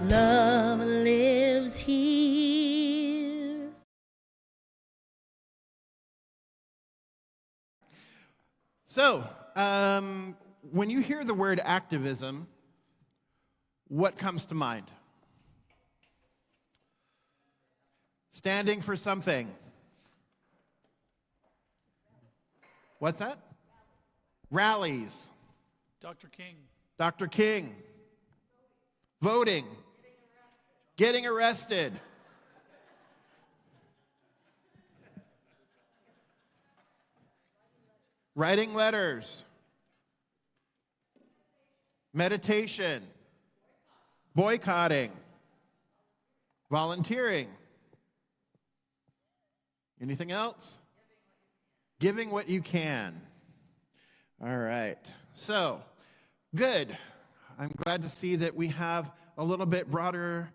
love lives here. So, when you hear the word activism, what comes to mind? Standing for something. What's that? Rallies. Dr. King. Dr. King. Voting. Getting arrested. Writing letters. Meditation. Boycotting. Volunteering. Anything else? Giving what you can. All right. So, good. I'm glad to see that we have a little bit broader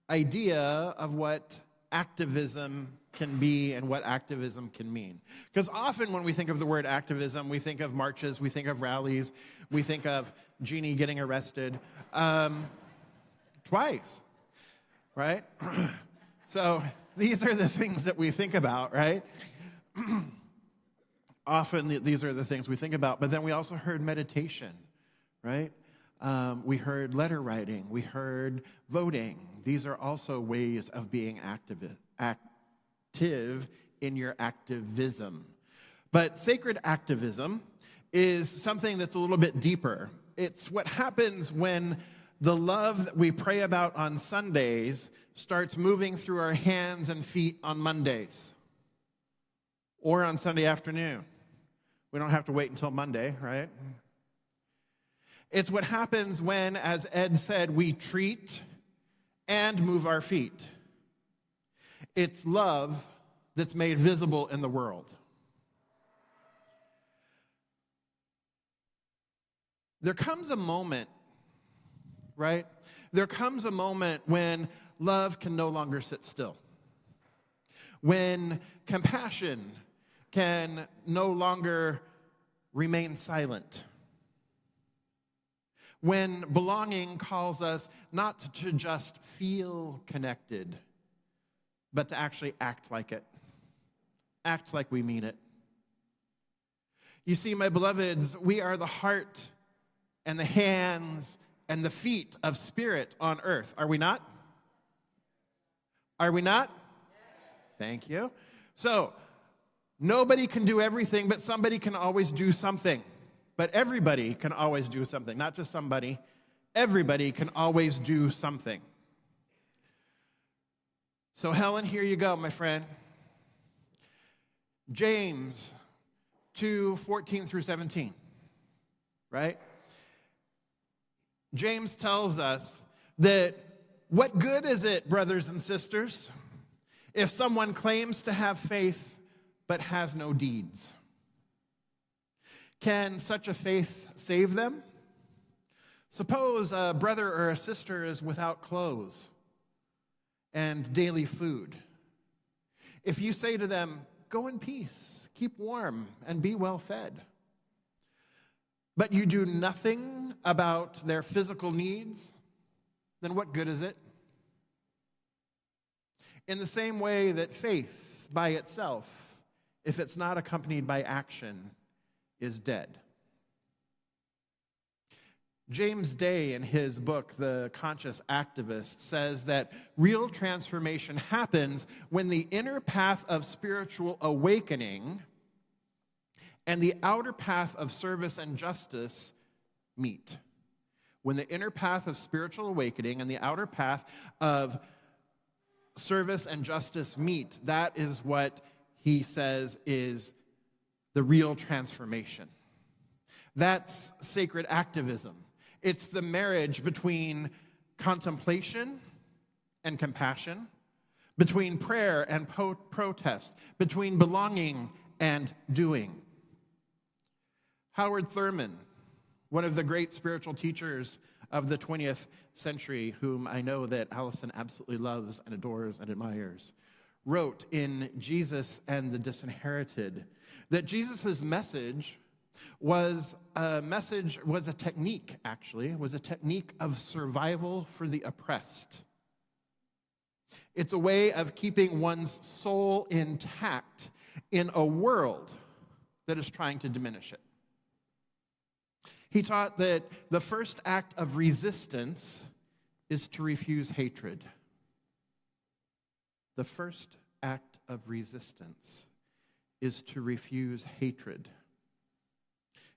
idea of what activism can be and what activism can mean. Because often when we think of the word activism, we think of marches, we think of rallies, we think of Jeannie getting arrested twice, right? So these are the things that we think about, right? Often these are the things we think about, but then we also heard meditation, right? We heard letter writing, we heard voting. These are also ways of being active in your activism. But sacred activism is something that's a little bit deeper. It's what happens when the love that we pray about on Sundays starts moving through our hands and feet on Mondays or on Sunday afternoon. We don't have to wait until Monday, right? It's what happens when, as Ed said, we treat and move our feet. It's love that's made visible in the world. There comes a moment, right? There comes a moment when love can no longer sit still. When compassion can no longer remain silent. When belonging calls us not to just feel connected, but to actually act like it. Act like we mean it. You see, my beloveds, we are the heart and the hands and the feet of spirit on earth. Are we not? Are we not? Thank you. So, nobody can do everything, but somebody can always do something. But everybody can always do something, not just somebody. Everybody can always do something. So Helen, here you go, my friend. James 2:14 through 17, right? James tells us that what good is it, brothers and sisters, if someone claims to have faith but has no deeds? Can such a faith save them? Suppose a brother or a sister is without clothes and daily food. If you say to them, go in peace, keep warm, and be well fed, but you do nothing about their physical needs, then what good is it? In the same way that faith by itself, if it's not accompanied by action, is dead. James Day, in his book, The Conscious Activist, says that real transformation happens when the inner path of spiritual awakening and the outer path of service and justice meet. When the inner path of spiritual awakening and the outer path of service and justice meet, that is what he says is the real transformation. That's sacred activism. It's the marriage between contemplation and compassion, between prayer and protest, between belonging and doing. Howard Thurman, one of the great spiritual teachers of the 20th century, whom I know that Allison absolutely loves and adores and admires, wrote in Jesus and the Disinherited that Jesus' message was a technique, actually. It was a technique of survival for the oppressed. It's a way of keeping one's soul intact in a world that is trying to diminish it. He taught that the first act of resistance is to refuse hatred. The first act of resistance is to refuse hatred.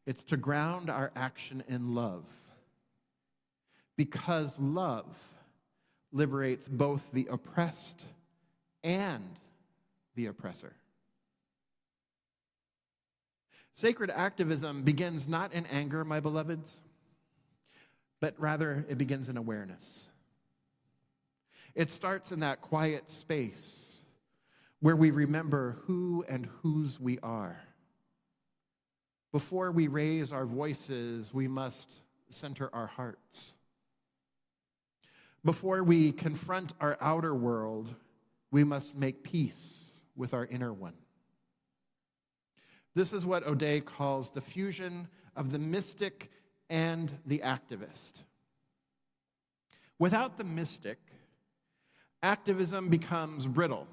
It's to ground our action in love, because love liberates both the oppressed and the oppressor. Sacred activism begins not in anger, my beloveds, but rather it begins in awareness. It starts in that quiet space where we remember who and whose we are. Before we raise our voices, we must center our hearts. Before we confront our outer world, we must make peace with our inner one. This is what O'Day calls the fusion of the mystic and the activist. Without the mystic, activism becomes brittle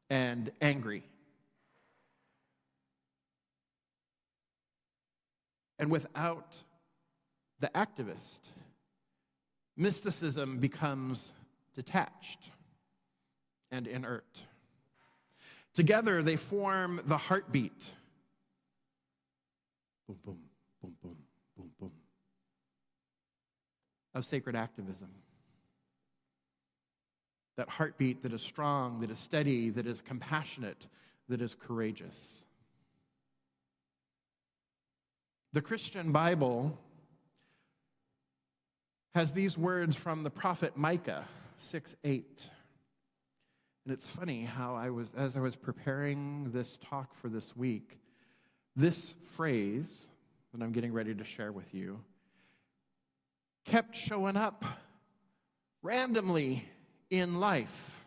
and angry. And without the activist, mysticism becomes detached and inert. Together, they form the heartbeat. Boom, boom, boom, boom, boom, boom. Of sacred activism. That heartbeat that is strong, that is steady, that is compassionate, that is courageous. The Christian Bible has these words from the prophet Micah 6:8. And it's funny how as I was preparing this talk for this week, this phrase that I'm getting ready to share with you kept showing up randomly in life.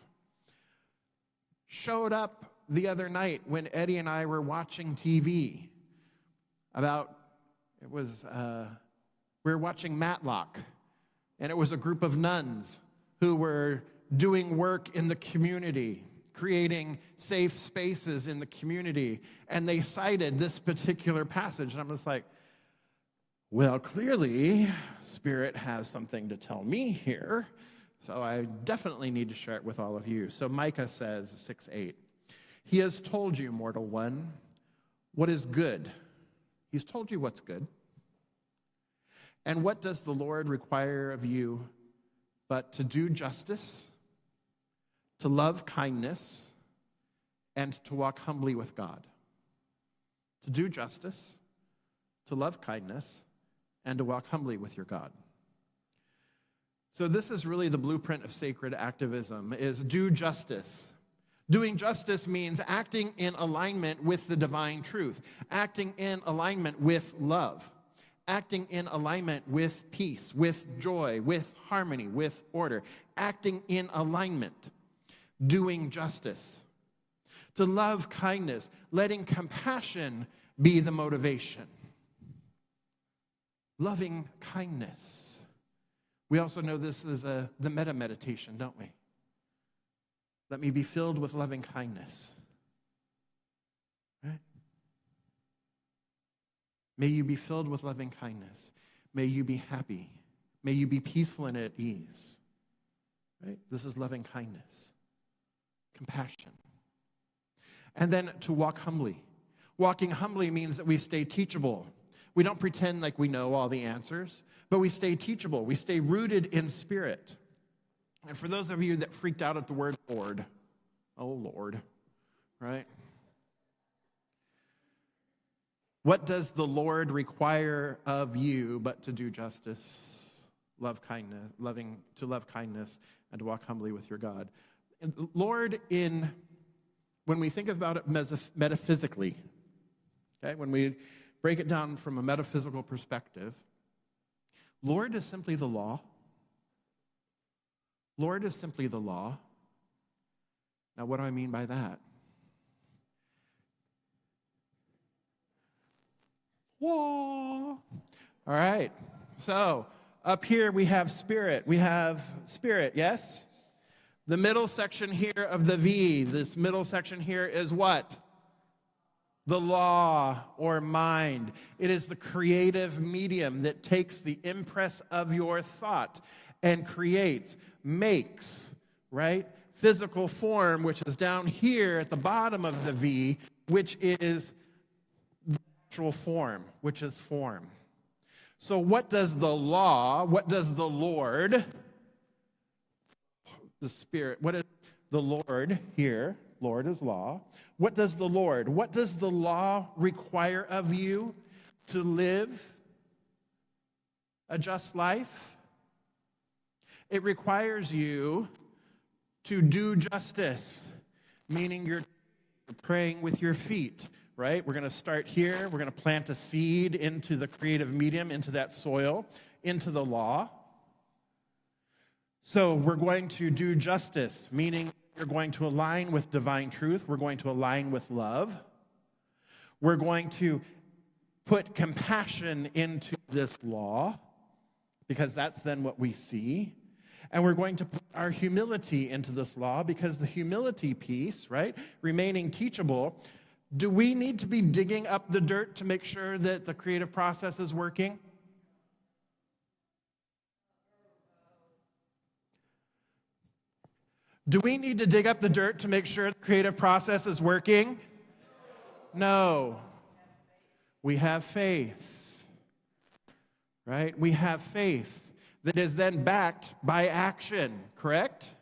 Showed up the other night when Eddie and I were watching TV we were watching Matlock, and it was a group of nuns who were doing work in the community, creating safe spaces in the community, and they cited this particular passage, and I'm just like, well, clearly, Spirit has something to tell me here, so I definitely need to share it with all of you. So Micah says, 6:8, He has told you, mortal one, what is good. He's told you what's good. And what does the Lord require of you but to do justice, to love kindness, and to walk humbly with God? To do justice, to love kindness, and to walk humbly with your God. So this is really the blueprint of sacred activism, is do justice. Doing justice means acting in alignment with the divine truth, acting in alignment with love, acting in alignment with peace, with joy, with harmony, with order, acting in alignment, doing justice. To love kindness, letting compassion be the motivation. Loving kindness. We also know this is the meta meditation, don't we? Let me be filled with loving kindness. Right? May you be filled with loving kindness. May you be happy. May you be peaceful and at ease. Right? This is loving kindness, compassion. And then to walk humbly. Walking humbly means that we stay teachable. We don't pretend like we know all the answers, but we stay teachable. We stay rooted in spirit. And for those of you that freaked out at the word Lord, oh Lord, right? What does the Lord require of you but to do justice, love kindness, to love kindness, and to walk humbly with your God? And Lord, when we think about it metaphysically, okay, when we break it down from a metaphysical perspective, Lord is simply the law. Lord is simply the law. Now, what do I mean by that? Whoa. All right. So up here we have spirit. We have spirit, yes? The middle section here of the V, this middle section here is what? The law or mind. It is the creative medium that takes the impress of your thought and creates, makes, right? Physical form, which is down here at the bottom of the V, which is actual form, which is form. So what does the law, what does the Lord, the Spirit, what is the Lord here? Lord is law. What does the Lord, what does the law require of you to live a just life? It requires you to do justice, meaning you're praying with your feet, right? We're going to start here. We're going to plant a seed into the creative medium, into that soil, into the law. So we're going to do justice, meaning we're going to align with divine truth. We're going to align with love. We're going to put compassion into this law, because that's then what we see. And we're going to put our humility into this law, because the humility piece, right, remaining teachable, do we need to be digging up the dirt to make sure that the creative process is working? Do we need to dig up the dirt to make sure the creative process is working? No. We have faith, right? We have faith that is then backed by action, correct?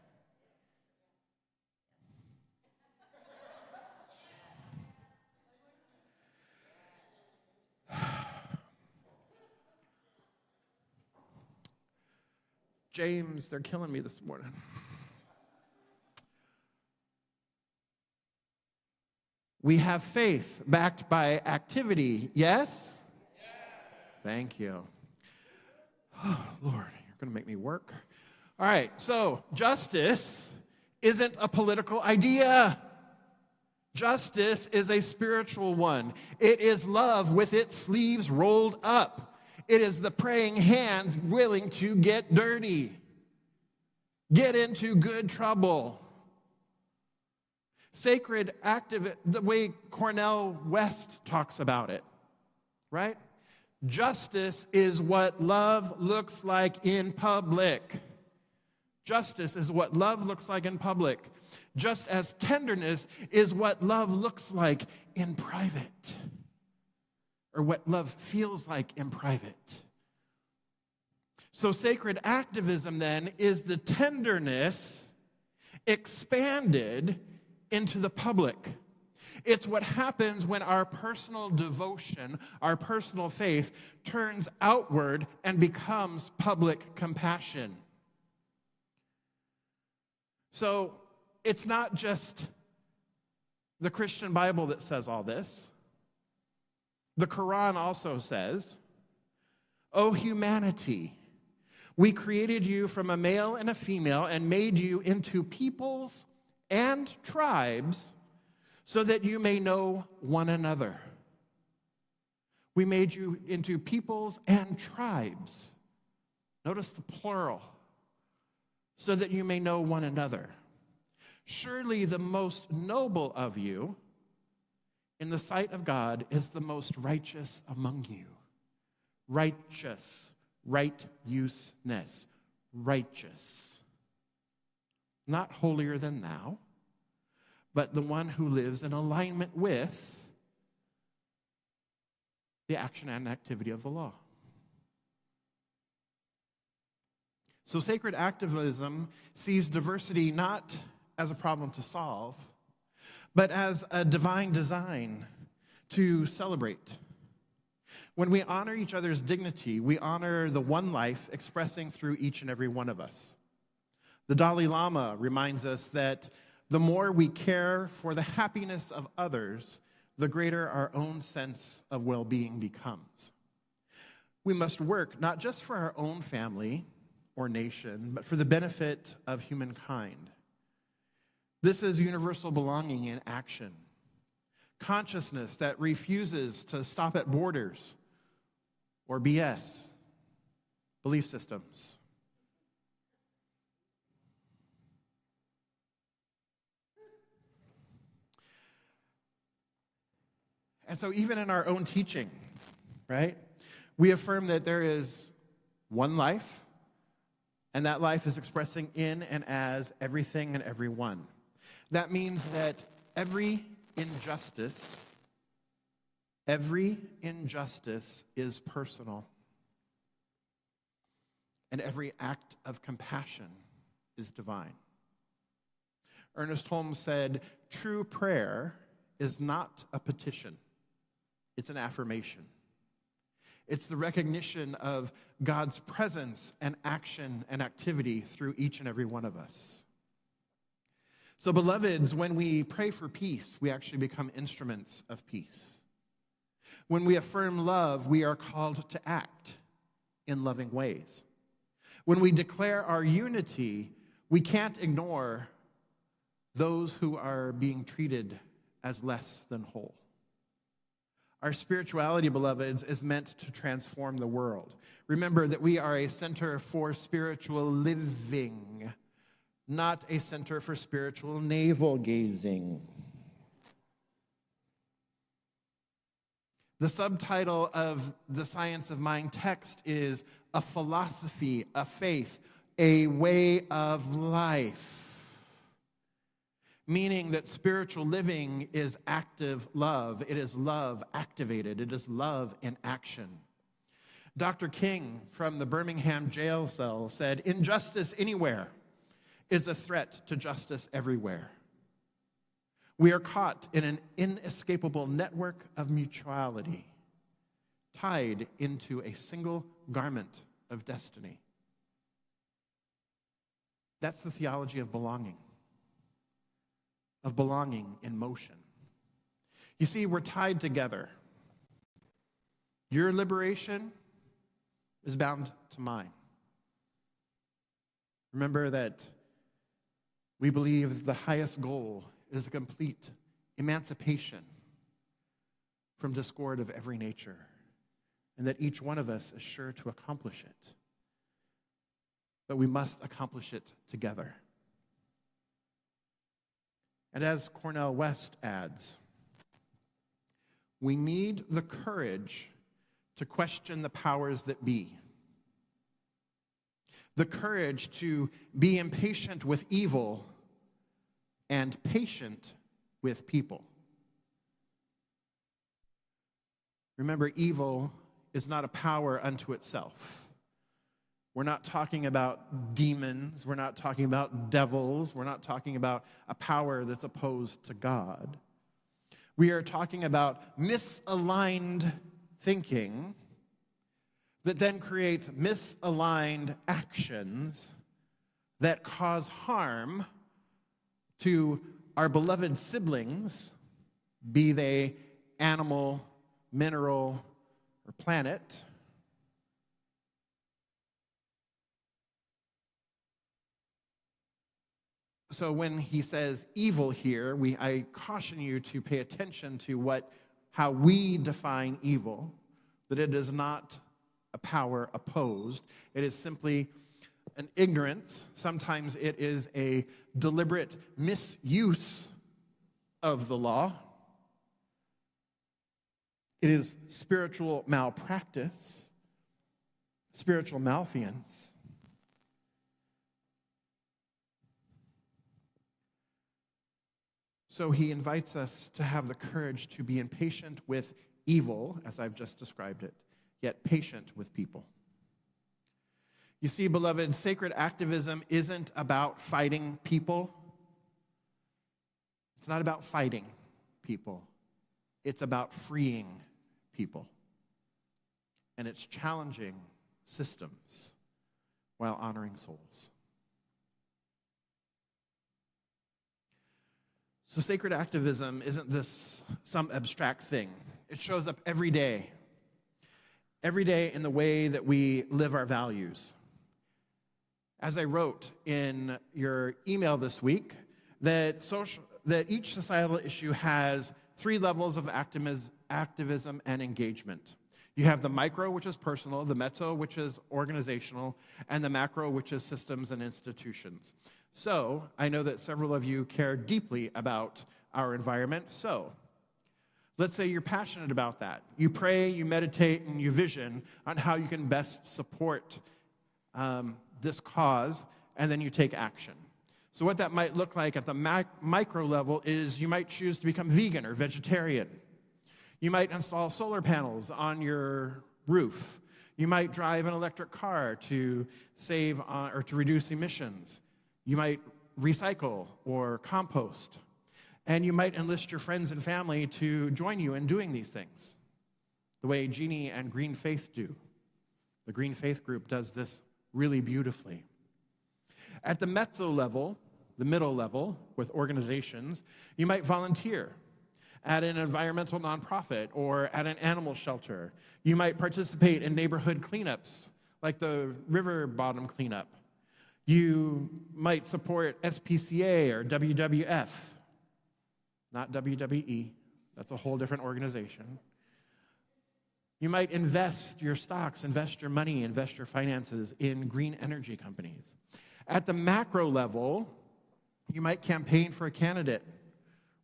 James, they're killing me this morning. We have faith backed by activity, yes? Yes. Thank you. Oh, Lord, you're going to make me work. All right, so justice isn't a political idea. Justice is a spiritual one. It is love with its sleeves rolled up. It is the praying hands willing to get dirty, get into good trouble. Sacred active, the way Cornell West talks about it, right? Justice is what love looks like in public. Justice is what love looks like in public, just as tenderness is what love looks like in private, or what love feels like in private. So sacred activism then is the tenderness expanded into the public. It's what happens when our personal devotion, our personal faith, turns outward and becomes public compassion. So it's not just the Christian Bible that says all this. The Quran also says, "O humanity, we created you from a male and a female and made you into peoples and tribes so that you may know one another." We made you into peoples and tribes. Notice the plural. So that you may know one another. Surely the most noble of you in the sight of God is the most righteous among you. Righteous, righteousness, righteous. Not holier than thou, but the one who lives in alignment with the action and activity of the law. So sacred activism sees diversity not as a problem to solve, but as a divine design to celebrate. When we honor each other's dignity, we honor the one life expressing through each and every one of us. The Dalai Lama reminds us that the more we care for the happiness of others, the greater our own sense of well-being becomes. We must work not just for our own family or nation, but for the benefit of humankind. This is universal belonging in action. Consciousness that refuses to stop at borders or BS, belief systems. And so even in our own teaching, right, we affirm that there is one life, and that life is expressing in and as everything and everyone. That means that every injustice is personal. And every act of compassion is divine. Ernest Holmes said, "True prayer is not a petition. It's an affirmation. It's the recognition of God's presence and action and activity through each and every one of us." So, beloveds, when we pray for peace, we actually become instruments of peace. When we affirm love, we are called to act in loving ways. When we declare our unity, we can't ignore those who are being treated as less than whole. Our spirituality, beloveds, is meant to transform the world. Remember that we are a center for spiritual living, not a center for spiritual navel-gazing. The subtitle of the Science of Mind text is "A Philosophy, a Faith, a Way of Life." Meaning that spiritual living is active love. It is love activated. It is love in action. Dr. King from the Birmingham jail cell said, "Injustice anywhere is a threat to justice everywhere." We are caught in an inescapable network of mutuality, tied into a single garment of destiny. That's the theology of belonging in motion. You see, we're tied together. Your liberation is bound to mine. Remember that we believe the highest goal is a complete emancipation from discord of every nature, and that each one of us is sure to accomplish it. But we must accomplish it together. And as Cornel West adds, we need the courage to question the powers that be. The courage to be impatient with evil and patient with people. Remember, evil is not a power unto itself. We're not talking about demons. We're not talking about devils. We're not talking about a power that's opposed to God. We are talking about misaligned thinking that then creates misaligned actions that cause harm to our beloved siblings, be they animal, mineral, or planet. So when he says evil here, I caution you to pay attention to how we define evil, that it is not a power opposed. It is simply an ignorance. Sometimes it is a deliberate misuse of the law. It is spiritual malpractice, spiritual malfeasance. So he invites us to have the courage to be impatient with evil, as I've just described it, yet patient with people. You see, beloved, sacred activism isn't about fighting people. It's not about fighting people. It's about freeing people. And it's challenging systems while honoring souls. So sacred activism isn't this some abstract thing. It shows up every day in the way that we live our values. As I wrote in your email this week, that each societal issue has 3 levels of activism and engagement. You have the micro, which is personal, the mezzo, which is organizational, and the macro, which is systems and institutions. So I know that several of you care deeply about our environment. So let's say you're passionate about that. You pray, you meditate, and you vision on how you can best support this cause, and then you take action. So what that might look like at the micro level is you might choose to become vegan or vegetarian. You might install solar panels on your roof. You might drive an electric car to save or to reduce emissions. You might recycle or compost. And you might enlist your friends and family to join you in doing these things, the way Jeannie and Green Faith do. The Green Faith group does this really beautifully. At the mezzo level, the middle level, with organizations, you might volunteer at an environmental nonprofit or at an animal shelter. You might participate in neighborhood cleanups, like the river bottom cleanup. You might support SPCA or WWF, not WWE. That's a whole different organization. You might invest your stocks, invest your money, invest your finances in green energy companies. At the macro level, you might campaign for a candidate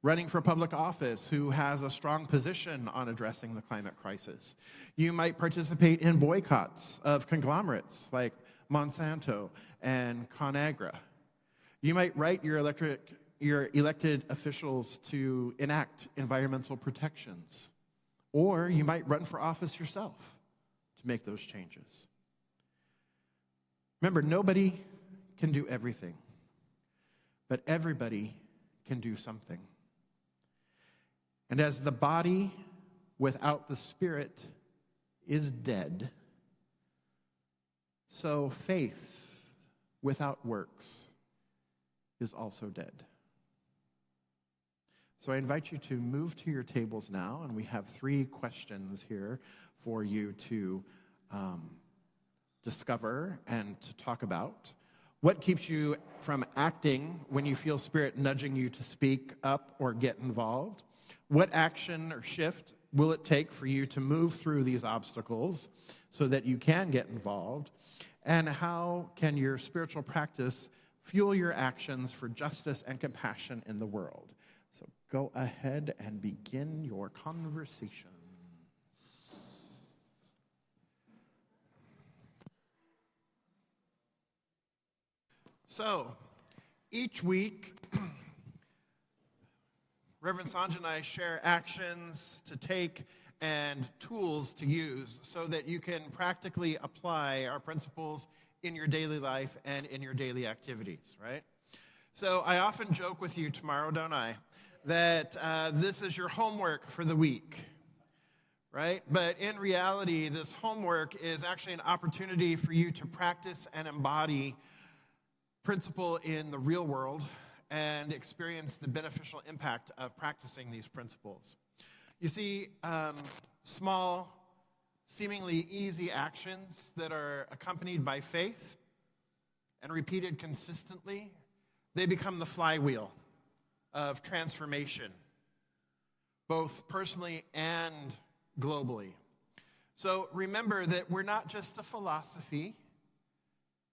running for public office who has a strong position on addressing the climate crisis. You might participate in boycotts of conglomerates like Monsanto and ConAgra. You might write your elected officials to enact environmental protections. Or you might run for office yourself to make those changes. Remember, nobody can do everything, but everybody can do something. And as the body without the spirit is dead, so faith without works is also dead. So I invite you to move to your tables now, and we have 3 questions here for you to discover and to talk about. What keeps you from acting when you feel Spirit nudging you to speak up or get involved? What action or shift will it take for you to move through these obstacles so that you can get involved? And how can your spiritual practice fuel your actions for justice and compassion in the world? So go ahead and begin your conversation. So, each week, Reverend Sanjay and I share actions to take and tools to use so that you can practically apply our principles in your daily life and in your daily activities, right? So I often joke with you tomorrow, don't I, that this is your homework for the week, right? But in reality, this homework is actually an opportunity for you to practice and embody principle in the real world and experience the beneficial impact of practicing these principles. You see, small, seemingly easy actions that are accompanied by faith and repeated consistently, they become the flywheel of transformation, both personally and globally. So remember that we're not just a philosophy,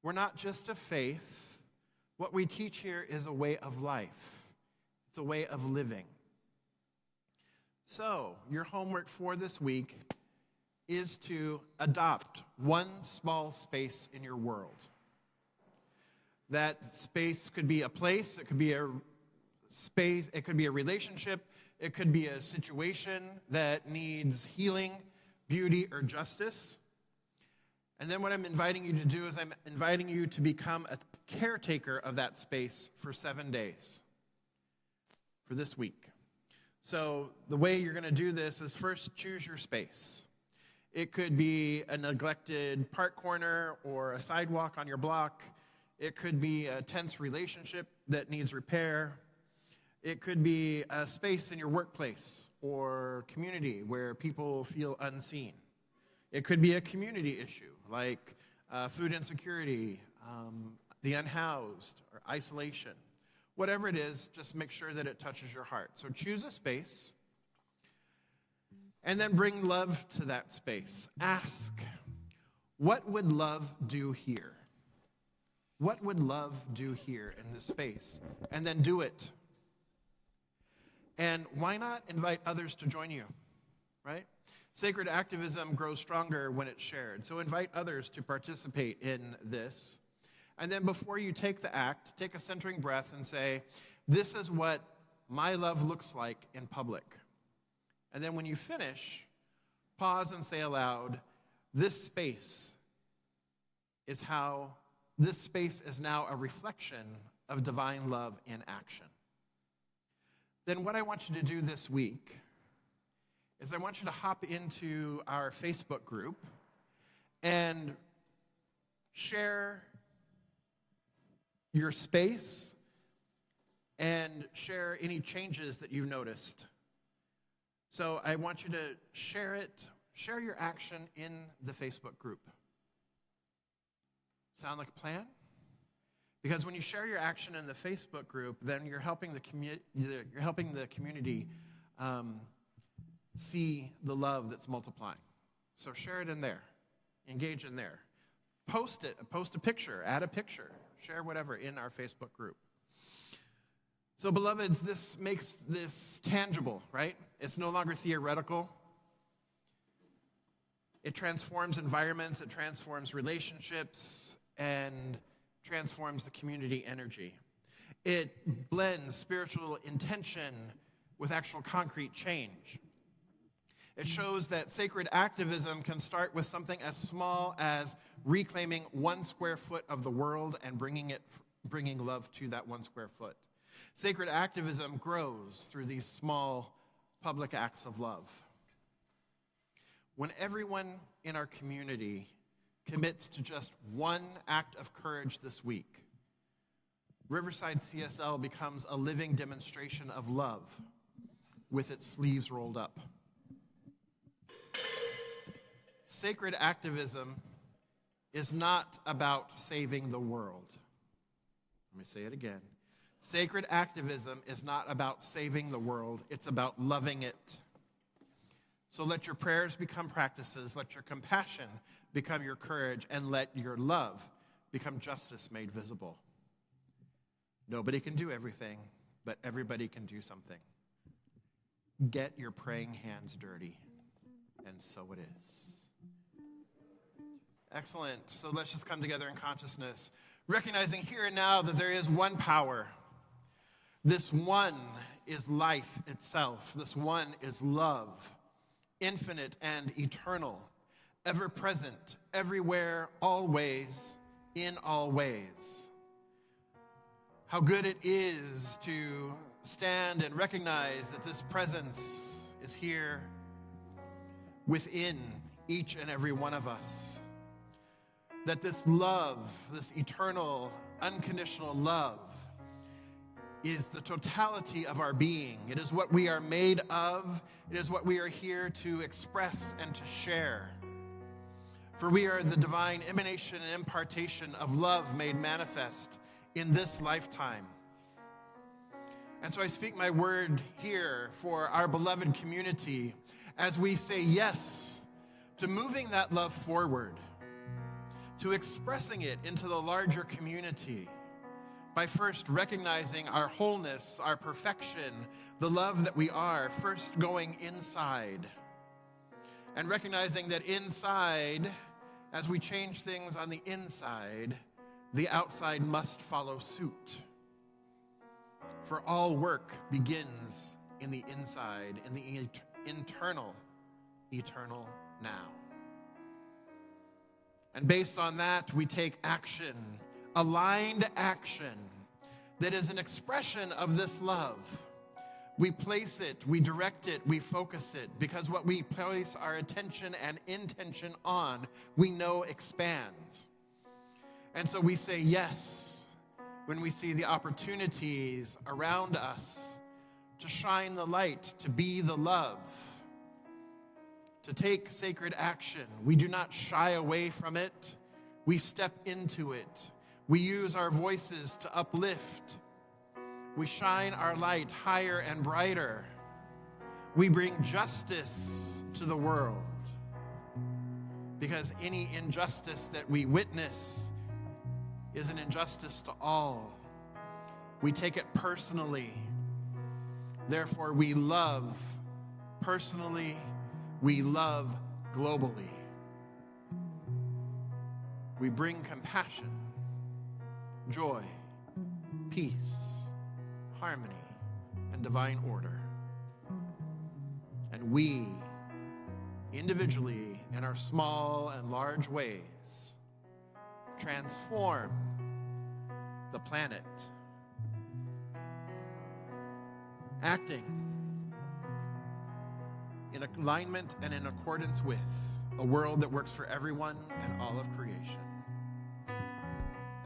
we're not just a faith. What we teach here is a way of life. It's a way of living. So, your homework for this week is to adopt one small space in your world. That space could be a place, it could be a space, it could be a relationship, it could be a situation that needs healing, beauty, or justice. And then what I'm inviting you to do is I'm inviting you to become a caretaker of that space for 7 days, for this week. So the way you're going to do this is first choose your space. It could be a neglected park corner or a sidewalk on your block. It could be a tense relationship that needs repair. It could be a space in your workplace or community where people feel unseen. It could be a community issue like food insecurity, the unhoused, or isolation. Whatever it is, just make sure that it touches your heart. So choose a space And then bring love to that space. Ask, what would love do here? What would love do here in this space? And then do it. And why not invite others to join you, right? Sacred activism grows stronger when it's shared. So invite others to participate in this. And then before you take the act, take a centering breath and say, this is what my love looks like in public. And then when you finish, pause and say aloud, this space is now a reflection of divine love in action. Then what I want you to do this week is I want you to hop into our Facebook group and share your space and share any changes that you've noticed. So I want you to share your action in the Facebook group. Sound like a plan? Because when you share your action in the Facebook group, then you're helping the community see the love that's multiplying. So share it in there. Engage in there. Post it. Post a picture. Add a picture. Share whatever in our Facebook group. So, beloveds, this makes this tangible, right? It's no longer theoretical. It transforms environments. It transforms relationships and transforms the community energy. It blends spiritual intention with actual concrete change. It shows that sacred activism can start with something as small as reclaiming 1 square foot of the world and bringing love to that 1 square foot. Sacred activism grows through these small public acts of love. When everyone in our community commits to just one act of courage this week, Riverside CSL becomes a living demonstration of love with its sleeves rolled up. Sacred activism is not about saving the world. Let me say it again. Sacred activism is not about saving the world. It's about loving it. So let your prayers become practices. Let your compassion become your courage. And let your love become justice made visible. Nobody can do everything, but everybody can do something. Get your praying hands dirty. And so it is. Excellent. So let's just come together in consciousness, recognizing here and now that there is one power. This one is life itself. This one is love, infinite and eternal, ever present, everywhere, always, in all ways. How good it is to stand and recognize that this presence is here within each and every one of us. That this love, this eternal, unconditional love, is the totality of our being. It is what we are made of. It is what we are here to express and to share. For we are the divine emanation and impartation of love made manifest in this lifetime. And so I speak my word here for our beloved community as we say yes to moving that love forward, to expressing it into the larger community by first recognizing our wholeness, our perfection, the love that we are, first going inside, and recognizing that inside, as we change things on the inside, the outside must follow suit. For all work begins in the inside, in the internal, eternal now. And based on that, we take action, aligned action, that is an expression of this love. We place it, we direct it, we focus it, because what we place our attention and intention on, we know expands. And so we say yes when we see the opportunities around us to shine the light, to be the love, to take sacred action. We do not shy away from it. We step into it. We use our voices to uplift. We shine our light higher and brighter. We bring justice to the world, because any injustice that we witness is an injustice to all. We take it personally. Therefore, we love personally, we love globally. We bring compassion, joy, peace, harmony, and divine order. And we, individually, in our small and large ways, transform the planet, acting in alignment and in accordance with a world that works for everyone and all of creation.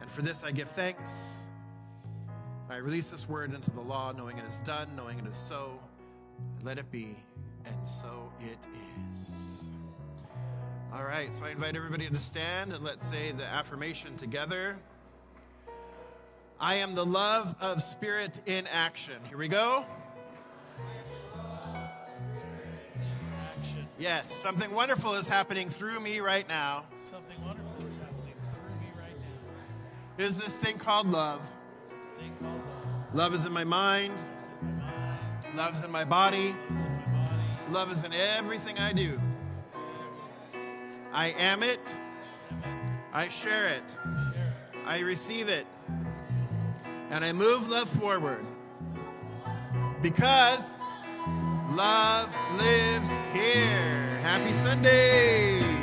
And for this I give thanks. I release this word into the law, knowing it is done, knowing it is so. Let it be, and so it is. All right, so I invite everybody to stand and let's say the affirmation together. I am the love of Spirit in action. Here we go. Yes, something wonderful is happening through me right now. Something wonderful is happening through me right now. Is this thing called love. Love is in my mind. Love is in my body. Love is in everything I do. I am it. I share it. I receive it. And I move love forward. Because love lives here. Happy Sunday.